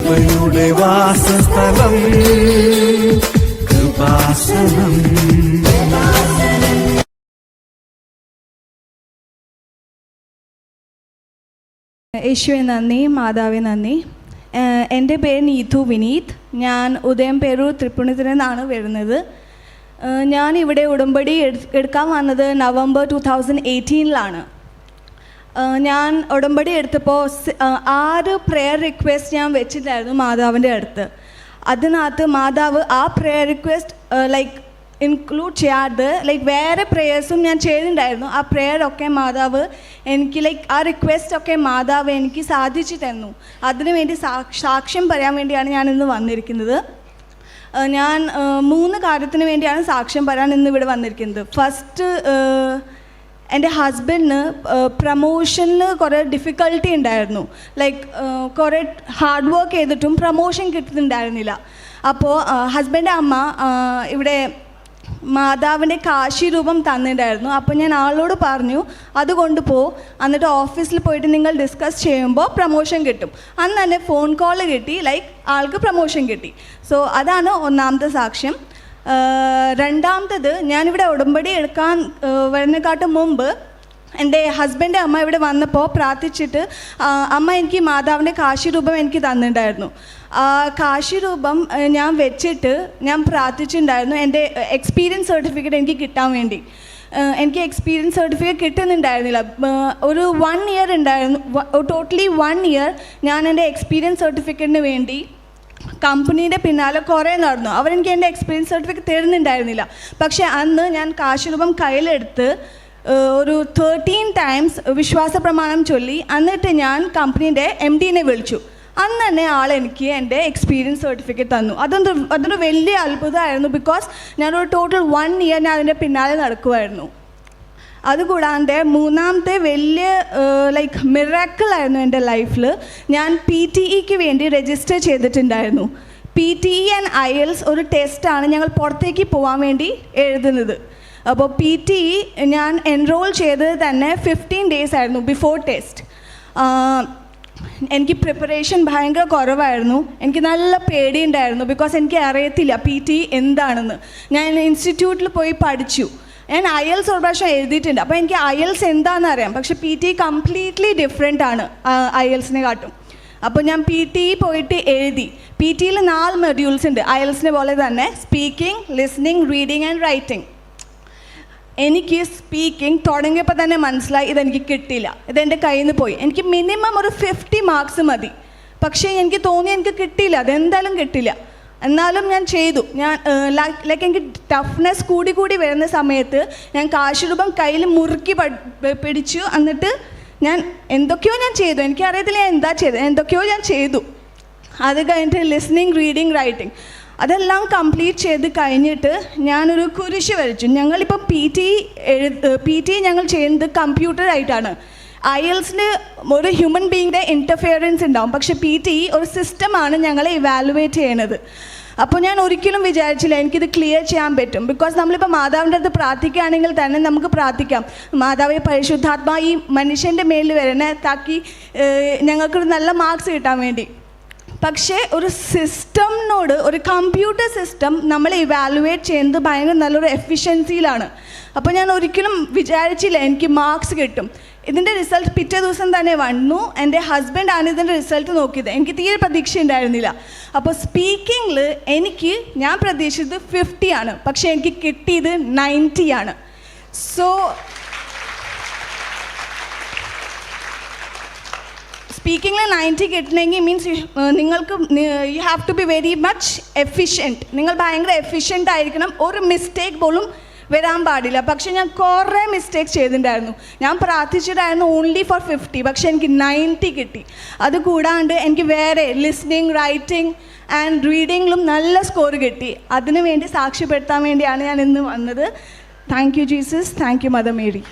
കൃപയുടെ വാസസ്ഥലം കൃപാസനം. യേശുവെ നന്ദി, മാതാവേ നന്ദി. എൻ്റെ പേര് നീതു വിനീത്. ഞാൻ ഉദയംപേരൂർ തൃപ്പൂണിത്തുറയിൽ നിന്നാണ് വരുന്നത്. ഞാൻ ഇവിടെ ഉടമ്പടി എടുക്കാൻ വന്നത് നവംബർ 2018 ഞാൻ ഉടമ്പടി എടുത്തപ്പോൾ 6 പ്രെയർ റിക്വസ്റ്റ് ഞാൻ വെച്ചിട്ടായിരുന്നു മാതാവിൻ്റെ അടുത്ത്. അതിനകത്ത് മാതാവ് ആ പ്രെയർ റിക്വസ്റ്റ് ഇൻക്ലൂഡ് ചെയ്യാതെ വേറെ പ്രേയേഴ്സും ഞാൻ ചെയ്തിട്ടുണ്ടായിരുന്നു. ആ പ്രെയറൊക്കെ മാതാവ് എനിക്ക് ആ റിക്വസ്റ്റൊക്കെ മാതാവ് എനിക്ക് സാധിച്ചു തന്നു. അതിനുവേണ്ടി സാക്ഷ്യം പറയാൻ വേണ്ടിയാണ് ഞാൻ ഇന്ന് വന്നിരിക്കുന്നത്. ഞാൻ 3 കാര്യത്തിന് വേണ്ടിയാണ് സാക്ഷ്യം പറയാൻ ഇന്ന് ഇവിടെ വന്നിരിക്കുന്നത്. ഫസ്റ്റ്, എൻ്റെ ഹസ്ബൻഡിന് പ്രമോഷനിൽ കുറേ ഡിഫിക്കൽട്ടി ഉണ്ടായിരുന്നു. കുറേ ഹാർഡ് വർക്ക് ചെയ്തിട്ടും പ്രമോഷൻ കിട്ടുന്നുണ്ടായിരുന്നില്ല. അപ്പോൾ ഹസ്ബൻഡിൻ്റെ അമ്മ ഇവിടെ മാതാവിൻ്റെ കാശി രൂപം തന്നിട്ടുണ്ടായിരുന്നു. അപ്പോൾ ഞാൻ ആളോട് പറഞ്ഞു, അത് കൊണ്ടുപോ, എന്നിട്ട് ഓഫീസിൽ പോയിട്ട് നിങ്ങൾ ഡിസ്കസ് ചെയ്യുമ്പോൾ പ്രമോഷൻ കിട്ടും. അന്ന് തന്നെ ഫോൺ കോൾ കിട്ടി, ആൾക്ക് പ്രമോഷൻ കിട്ടി. സോ അതാണ് ഒന്നാമത്തെ സാക്ഷ്യം. രണ്ടാമത്തത്, ഞാനിവിടെ ഉടമ്പടി എടുക്കാൻ വരുന്നതിനെക്കാട്ടും മുമ്പ് എൻ്റെ ഹസ്ബൻഡ് അമ്മ ഇവിടെ വന്നപ്പോൾ പ്രാർത്ഥിച്ചിട്ട് അമ്മ എനിക്ക് മാതാവിൻ്റെ കാശി രൂപം എനിക്ക് തന്നിട്ടുണ്ടായിരുന്നു. കാശി രൂപം ഞാൻ വെച്ചിട്ട് ഞാൻ പ്രാർത്ഥിച്ചിട്ടുണ്ടായിരുന്നു എൻ്റെ എക്സ്പീരിയൻസ് സർട്ടിഫിക്കറ്റ് എനിക്ക് കിട്ടാൻ വേണ്ടി. എനിക്ക് എക്സ്പീരിയൻസ് സർട്ടിഫിക്കറ്റ് കിട്ടുന്നുണ്ടായിരുന്നില്ല. ഒരു 1 ഇയർ ഉണ്ടായിരുന്നു. ടോട്ടലി 1 ഇയർ ഞാൻ എൻ്റെ എക്സ്പീരിയൻസ് സർട്ടിഫിക്കറ്റിന് വേണ്ടി കമ്പനീൻ്റെ പിന്നാലെ കുറേ നടന്നു. അവരെനിക്ക് എൻ്റെ എക്സ്പീരിയൻസ് സർട്ടിഫിക്കറ്റ് തരുന്നുണ്ടായിരുന്നില്ല. പക്ഷേ അന്ന് ഞാൻ കാശി രൂപം കയ്യിലെടുത്ത് ഒരു 13 times വിശ്വാസ പ്രമാണം ചൊല്ലി. എന്നിട്ട് ഞാൻ കമ്പനീൻ്റെ MD-നെ വിളിച്ചു. അന്ന് തന്നെ ആളെനിക്ക് എൻ്റെ എക്സ്പീരിയൻസ് സർട്ടിഫിക്കറ്റ് തന്നു. അതൊരു വലിയ അത്ഭുതമായിരുന്നു. ബിക്കോസ് ഞാനൊരു ടോട്ടൽ 1 ഇയർ ഞാൻ അതിൻ്റെ പിന്നാലെ നടക്കുമായിരുന്നു. അതുകൂടാണ്ട് മൂന്നാമത്തെ വലിയ മിറാക്കിളായിരുന്നു എൻ്റെ ലൈഫിൽ. ഞാൻ PTEക്ക് വേണ്ടി രജിസ്റ്റർ ചെയ്തിട്ടുണ്ടായിരുന്നു. PTE ആൻഡ് IELTS ഒരു ടെസ്റ്റാണ് ഞങ്ങൾ പുറത്തേക്ക് പോകാൻ വേണ്ടി എഴുതുന്നത്. അപ്പോൾ PTE ഞാൻ എൻറോൾ ചെയ്തത് തന്നെ 15 days ആയിരുന്നു ബിഫോർ ടെസ്റ്റ്. എനിക്ക് പ്രിപ്പറേഷൻ ഭയങ്കര കുറവായിരുന്നു. എനിക്ക് നല്ല പേടിയുണ്ടായിരുന്നു. ബിക്കോസ് എനിക്ക് അറിയത്തില്ല PTE എന്താണെന്ന്. ഞാൻ ഇൻസ്റ്റിറ്റ്യൂട്ടിൽ പോയി പഠിച്ചു. ഞാൻ IELTS ഒരു പ്രാവശ്യം എഴുതിയിട്ടുണ്ട്. അപ്പോൾ എനിക്ക് IELTS എന്താണെന്ന് അറിയാം. പക്ഷേ PTE കംപ്ലീറ്റ്ലി ഡിഫറെൻ്റ് ആണ് IELTSനെ കാട്ടും. അപ്പോൾ ഞാൻ PTE പോയിട്ട് എഴുതി. PTEയിൽ 4 modules ഉണ്ട്, IELTSനെ പോലെ തന്നെ. Speaking, listening, reading and writing. എനിക്ക് സ്പീക്കിംഗ് തുടങ്ങിയപ്പോൾ തന്നെ മനസ്സിലായി ഇതെനിക്ക് കിട്ടില്ല, ഇതെൻ്റെ കയ്യിൽ നിന്ന് പോയി. എനിക്ക് മിനിമം ഒരു 50 marks മതി. പക്ഷേ എനിക്ക് തോന്നി എനിക്ക് കിട്ടിയില്ല, അതെന്തായാലും കിട്ടില്ല. എന്നാലും ഞാൻ ചെയ്തു. ഞാൻ എനിക്ക് ടഫ്നെസ് കൂടി വരുന്ന സമയത്ത് ഞാൻ കാശി രൂപം കയ്യിൽ മുറുക്കി പിടിച്ചു. എന്നിട്ട് ഞാൻ എന്തൊക്കെയോ ഞാൻ ചെയ്തു. എനിക്കറിയത്തില്ല ഞാൻ എന്താ ചെയ്തത്, എന്തൊക്കെയോ ഞാൻ ചെയ്തു. അത് കഴിഞ്ഞിട്ട് ലിസണിങ്, റീഡിങ്, റൈറ്റിംഗ് അതെല്ലാം കംപ്ലീറ്റ് ചെയ്ത് കഴിഞ്ഞിട്ട് ഞാനൊരു കുരിശ് വരച്ചു. ഞങ്ങളിപ്പോൾ PTE ഞങ്ങൾ ചെയ്യുന്നത് കമ്പ്യൂട്ടറായിട്ടാണ്. IELTSന് ഒരു ഹ്യൂമൻ ബീയിങ്ങിൻ്റെ ഇൻ്റർഫിയറൻസ് ഉണ്ടാവും. പക്ഷേ PTE ഒരു സിസ്റ്റമാണ് ഞങ്ങളെ ഇവാലുവേറ്റ് ചെയ്യണത്. അപ്പോൾ ഞാൻ ഒരിക്കലും വിചാരിച്ചില്ല എനിക്കിത് ക്ലിയർ ചെയ്യാൻ പറ്റും. ബിക്കോസ് നമ്മളിപ്പോൾ മാതാവിൻ്റെ അടുത്ത് പ്രാർത്ഥിക്കുകയാണെങ്കിൽ തന്നെ നമുക്ക് പ്രാർത്ഥിക്കാം, മാതാവേ പരിശുദ്ധാത്മാ ഈ മനുഷ്യൻ്റെ മേലിൽ വരണേ, താക്കി ഞങ്ങൾക്കൊരു നല്ല മാർക്സ് കിട്ടാൻ വേണ്ടി. പക്ഷേ ഒരു സിസ്റ്റമിനോട്, ഒരു കമ്പ്യൂട്ടർ സിസ്റ്റം നമ്മളെ ഇവാലുവേറ്റ് ചെയ്യുന്നത് ഭയങ്കര നല്ലൊരു എഫിഷ്യൻസിയിലാണ്. അപ്പോൾ ഞാൻ ഒരിക്കലും വിചാരിച്ചില്ല എനിക്ക് മാർക്സ് കിട്ടും. ഇതിൻ്റെ റിസൾട്ട് പിറ്റേ ദിവസം തന്നെ വന്നു. എൻ്റെ ഹസ്ബൻഡാണ് ഇതിൻ്റെ റിസൾട്ട് നോക്കിയത്. എനിക്ക് തീരെ പ്രതീക്ഷ ഉണ്ടായിരുന്നില്ല. അപ്പോൾ സ്പീക്കിങ്ങിൽ ഞാൻ പ്രതീക്ഷിച്ചത് 50 ആണ്, പക്ഷേ എനിക്ക് കിട്ടിയത് 90 ആണ്. സോ സ്പീക്കിങ്ങിൽ 90 കിട്ടണമെങ്കിൽ മീൻസ് നിങ്ങൾക്ക് you have to be very much efficient. നിങ്ങൾ ഭയങ്കര എഫിഷ്യൻ്റ് ആയിരിക്കണം. ഒരു മിസ്റ്റേക്ക് പോലും വരാൻ പാടില്ല. പക്ഷേ ഞാൻ കുറേ മിസ്റ്റേക്സ് ചെയ്തിട്ടുണ്ടായിരുന്നു. ഞാൻ പ്രാർത്ഥിച്ചിട്ടായിരുന്നു ഓൺലി ഫോർ 50, പക്ഷേ എനിക്ക് 90 കിട്ടി. അതുകൂടാണ്ട് എനിക്ക് വേറെ ലിസണിങ്, റൈറ്റിംഗ് ആൻഡ് റീഡിങ്ങിലും നല്ല സ്കോർ കിട്ടി. അതിനു വേണ്ടി സാക്ഷ്യപ്പെടുത്താൻ വേണ്ടിയാണ് ഞാൻ ഇന്ന് വന്നത്. Thank you Jesus, thank you mother Mary.